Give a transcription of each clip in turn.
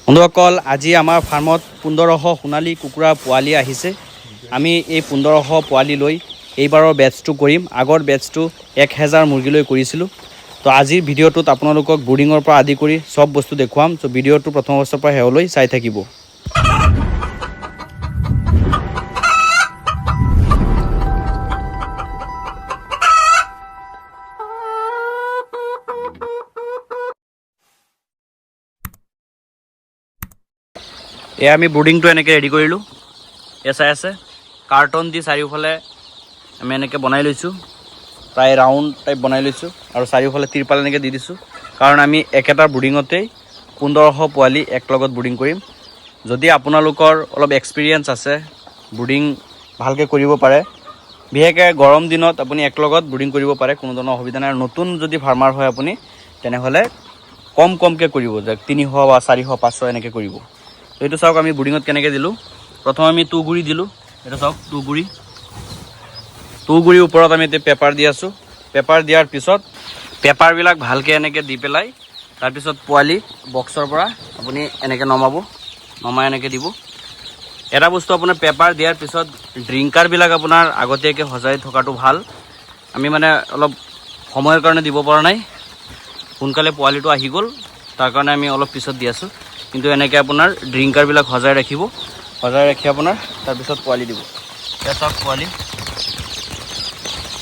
বন্ধুসকল আজি আমাৰ ফাৰ্মত 1500 সোণালী কুকুৰা পোৱালি আহিছে। আমি এই 1500 পোৱালি লৈ এইবাৰৰ বেটছটো কৰিম। আগৰ বেটছটো 1000 মুৰ্গী লৈ কৰিছিলোঁ। তো আজিৰ ভিডিঅ'টোত আপোনালোকক ব্ৰিডিঙৰ পৰা আদি কৰি সব বস্তু দেখুৱাম। তো ভিডিঅ'টো প্ৰথম অৱস্থাৰ পৰা শেষলৈ চাই থাকিব। এয়া আমি ব্ৰিডিংটো এনেকৈ ৰেডি কৰিলোঁ। এয়া চাই আছে কাৰ্টন দি চাৰিওফালে আমি এনেকৈ বনাই লৈছোঁ, প্ৰায় ৰাউণ্ড টাইপ বনাই লৈছোঁ আৰু চাৰিওফালে তিৰপাল এনেকৈ দি দিছোঁ। কাৰণ আমি একেটা ব্ৰিডিঙতেই 1500 পোৱালি একলগত ব্ৰিডিং কৰিম। যদি আপোনালোকৰ অলপ এক্সপিৰিয়েঞ্চ আছে, ব্ৰিডিং ভালকৈ কৰিব পাৰে, বিশেষকৈ গৰম দিনত আপুনি একলগত ব্ৰিডিং কৰিব পাৰে, কোনো ধৰণৰ অসুবিধা নাই। আৰু নতুন যদি ফাৰ্মাৰ হয় আপুনি, তেনেহ'লে কমকৈ কৰিব, যে 300 বা 400 500 এনেকৈ কৰিব। তো এইটো চাওক আমি ব্ৰিডিঙত কেনেকৈ দিলোঁ। প্ৰথম আমি তুঁহগুৰি দিলোঁ। এইটো চাওক তুঁহগুৰিৰ ওপৰত আমি এতিয়া পেপাৰ দি আছোঁ। পেপাৰ দিয়াৰ পিছত পেপাৰবিলাক ভালকৈ এনেকৈ দি পেলাই তাৰপিছত পোৱালি বক্সৰ পৰা আপুনি এনেকৈ নমাই এনেকৈ দিব। এটা বস্তু আপোনাৰ পেপাৰ দিয়াৰ পিছত ড্ৰিংকাৰবিলাক আপোনাৰ আগতীয়াকৈ সজাই থকাটো ভাল। আমি মানে অলপ সময়ৰ কাৰণে দিব পৰা নাই, সোনকালে পোৱালিটো আহি গ'ল, তাৰ কাৰণে আমি অলপ পিছত দি আছোঁ। কিন্তু এনেকৈ আপোনাৰ ড্ৰিংকাৰবিলাক সজাই ৰাখিব, সজাই ৰাখি আপোনাৰ তাৰপিছত পোৱালি দিব। এতিয়া চাওক পোৱালি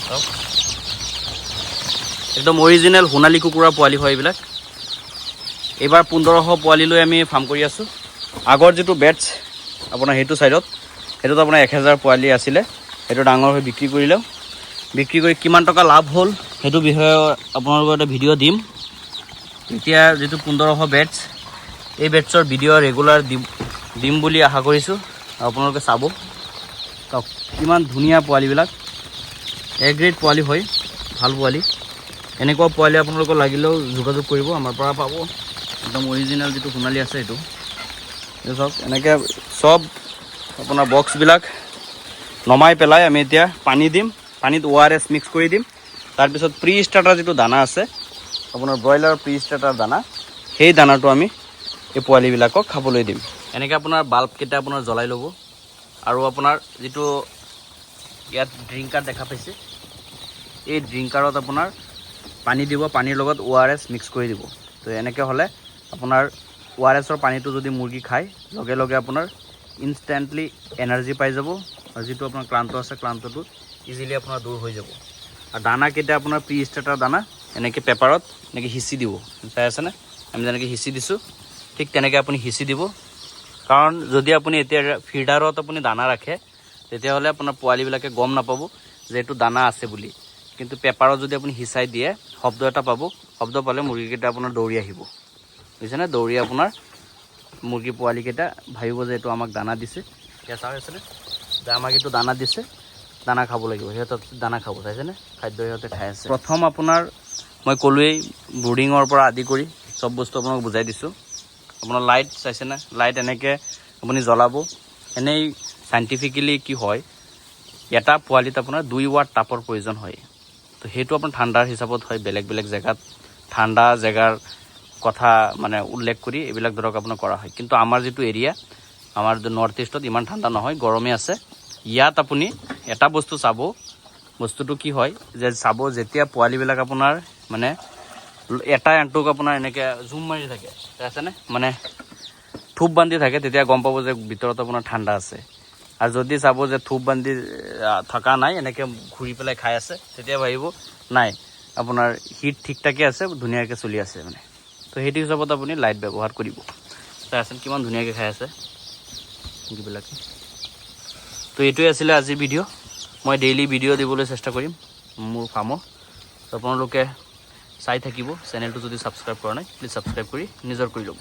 চাওক, একদম অৰিজিনেল সোণালী কুকুৰা পোৱালি হয় এইবিলাক। এইবাৰ 1500 পোৱালি লৈ আমি ফাৰ্ম কৰি আছোঁ। আগৰ যিটো বেটছ আপোনাৰ সেইটো ছাইডত, সেইটোত আপোনাৰ 1000 পোৱালি আছিলে, সেইটো ডাঙৰ হৈ বিক্ৰী কৰিলেও। বিক্ৰী কৰি কিমান টকা লাভ হ'ল সেইটো বিষয়ে আপোনালোকৰ এটা ভিডিঅ' দিম। এতিয়া যিটো 1500 বেটছ, এই বেটছৰ ভিডিঅ' ৰেগুলাৰ দিম বুলি আশা কৰিছোঁ। আপোনালোকে চাব, চাওক কিমান ধুনীয়া পোৱালিবিলাক, এ গ্ৰেড পোৱালি হয়, ভাল পোৱালি। এনেকুৱা পোৱালি আপোনালোকৰ লাগিলেও যোগাযোগ কৰিব, আমাৰ পৰা পাব। একদম অৰিজিনেল যিটো সোণালী আছে সেইটো চাওক। এনেকৈ চব আপোনাৰ বক্সবিলাক নমাই পেলাই আমি এতিয়া পানী দিম, পানীত ORS মিক্স কৰি দিম। তাৰপিছত প্ৰি ষ্টাৰ্টাৰ যিটো দানা আছে আপোনাৰ ব্ৰইলাৰ প্ৰি ষ্টাৰ্টাৰ দানা, সেই দানাটো আমি এই পোৱালিবিলাকক খাবলৈ দিম। এনেকৈ আপোনাৰ বাল্বকেইটা আপোনাৰ জ্বলাই ল'ব। আৰু আপোনাৰ যিটো ইয়াত ড্ৰিংকাৰ দেখা পাইছে, এই ড্ৰিংকাৰত আপোনাৰ পানী দিব, পানীৰ লগত ORS মিক্স কৰি দিব। তো এনেকৈ হ'লে আপোনাৰ ORSৰ পানীটো যদি মুৰ্গী খায়, লগে লগে আপোনাৰ ইনষ্টেণ্টলি এনাৰ্জি পাই যাব, আৰু যিটো আপোনাৰ ক্লান্ত আছে ক্লান্তটো ইজিলি আপোনাৰ দূৰ হৈ যাব। আৰু দানাকেইটা আপোনাৰ প্ৰি ষ্টাৰ্টাৰ দানা এনেকৈ পেপাৰত এনেকৈ সিঁচি দিব। চাই আছেনে আমি যেনেকৈ সিঁচি দিছোঁ, ঠিক তেনেকৈ আপুনি সিঁচি দিব। কাৰণ যদি আপুনি এতিয়া ফিডাৰত আপুনি দানা ৰাখে, তেতিয়াহ'লে আপোনাৰ পোৱালিবিলাকে গম নাপাব যে এইটো দানা আছে বুলি। কিন্তু পেপাৰত যদি আপুনি সিঁচাই দিয়ে, শব্দ এটা পাব, শব্দ পালে মুৰ্গীকেইটা আপোনাৰ দৌৰি আহিব, বুজিছেনে? দৌৰি আপোনাৰ মুৰ্গী পোৱালিকেইটা ভাবিব যে এইটো আমাক দানা দিছে। এতিয়া চাই আছেনে যে আমাক এইটো দানা দিছে, দানা খাব লাগিব। সিহঁতক দানা খাব, চাইছেনে? খাদ্য সিহঁতে খাই আছে। প্ৰথম আপোনাৰ মই ক'লোৱেই, ব্ৰিডিঙৰ পৰা আদি কৰি চব বস্তু আপোনাক বুজাই দিছোঁ। আপোনাৰ লাইট চাইছেনে? লাইট এনেকৈ আপুনি জ্বলাব। এনেই চাইণ্টিফিকেলি কি হয়, এটা পোৱালিত আপোনাৰ 2 ৱাট তাপৰ প্ৰয়োজন হয়। তো সেইটো আপোনাৰ ঠাণ্ডাৰ হিচাপত হয়, বেলেগ বেলেগ জেগাত ঠাণ্ডা জেগাৰ কথা মানে উল্লেখ কৰি এইবিলাক ধৰক আপোনাৰ কৰা হয়। কিন্তু আমাৰ যিটো এৰিয়া, আমাৰ নৰ্থ ইষ্টত ইমান ঠাণ্ডা নহয়, গৰমে আছে। ইয়াত আপুনি এটা বস্তু চাব, বস্তুটো কি হয় যে চাব, যেতিয়া পোৱালিবিলাক আপোনাৰ মানে এটা এণ্টুক আপোনাৰ এনেকৈ জুম মাৰি থাকে, আছেনে, মানে থূপ বান্ধি থাকে, তেতিয়া গম পাব যে ভিতৰত আপোনাৰ ঠাণ্ডা আছে। আৰু যদি চাব যে থূপ বান্ধি থকা নাই, এনেকৈ ঘূৰি পেলাই খাই আছে, তেতিয়া ভাবিব নাই আপোনাৰ হিট ঠিক ঠাকে আছে, ধুনীয়াকৈ চলি আছে মানে। তো সেইটো হিচাপত আপুনি লাইট ব্যৱহাৰ কৰিব। চাই আছেন কিমান ধুনীয়াকৈ খাই আছে মুৰ্গীবিলাকে। তো এইটোৱে আছিলে আজিৰ ভিডিঅ'। মই ডেইলি ভিডিঅ' দিবলৈ চেষ্টা কৰিম মোৰ ফাৰ্মৰ। তো আপোনালোকে চাই থাকিব। চেনেলটো যদি ছাবস্ক্ৰাইব কৰা নাই, প্লিজ ছাবস্ক্ৰাইব কৰি নিজৰ কৰি ল'ব।